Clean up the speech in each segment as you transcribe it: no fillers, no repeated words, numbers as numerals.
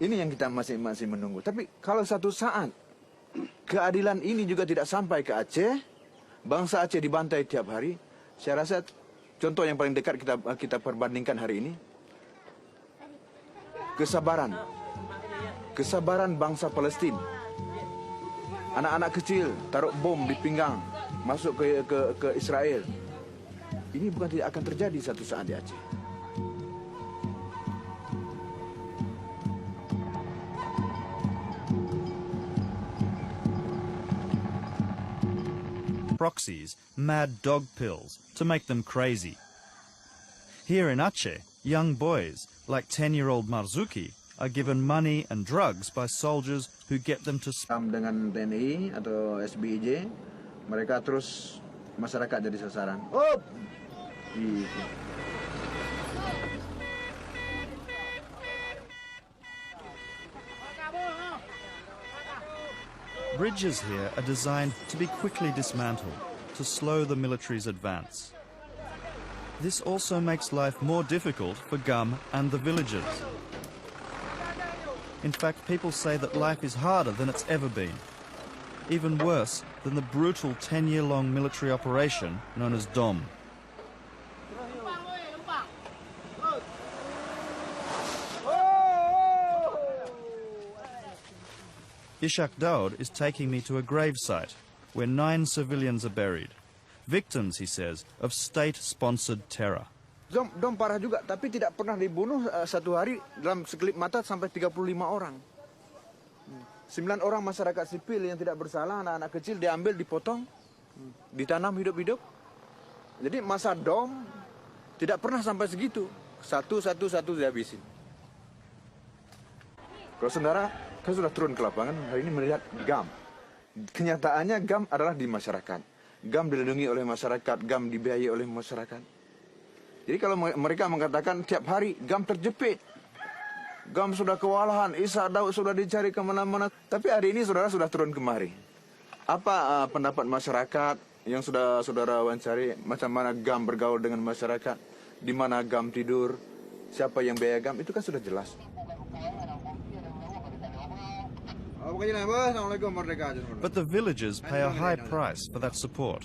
Ini yang kita masih menunggu. Tapi kalau satu saat keadilan ini juga tidak sampai ke Aceh, bangsa Aceh dibantai tiap hari, saya rasa contoh yang paling dekat kita perbandingkan hari ini, kesabaran bangsa Palestina. Anak-anak kecil taruh bom di pinggang, masuk ke Israel. Ini bukan tidak akan terjadi satu saat di Aceh. Proxies, mad dog pills, to make them crazy. Here in Aceh, young boys, like 10-year-old Marzuki, are given money and drugs by soldiers who get them to... Dengan TNI atau SBIJ, mereka terus masyarakat jadi sasaran. Bridges here are designed to be quickly dismantled, to slow the military's advance. This also makes life more difficult for Gum and the villagers. In fact, people say that life is harder than it's ever been. Even worse than the brutal 10-year-long military operation known as DOM. Ishak Daud is taking me to a gravesite where 9 civilians are buried. Victims, he says, of state-sponsored terror. DOM parah juga, tapi tidak pernah dibunuh satu hari dalam sekelip mata sampai 35 orang. 9 orang masyarakat sipil yang tidak bersalah, anak-anak kecil diambil, dipotong, ditanam hidup-hidup. Jadi masa DOM tidak pernah sampai segitu. Satu dihabisin. Kalau saudara, saya sudah turun ke lapangan, hari ini melihat GAM. Kenyataannya GAM adalah di masyarakat. GAM dilindungi oleh masyarakat, GAM dibiayai oleh masyarakat. Jadi kalau mereka mengatakan tiap hari GAM terjepit, GAM sudah kewalahan, Ishak Daud sudah dicari kemana-mana. Tapi hari ini saudara sudah turun kemari. Apa pendapat masyarakat yang sudah saudara wawancari, macam mana GAM bergaul dengan masyarakat, di mana GAM tidur, siapa yang biaya GAM, itu kan sudah jelas. But the villagers pay a high price for that support.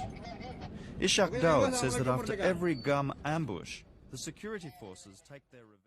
Ishak Daud says that after every GAM ambush, the security forces take their revenge.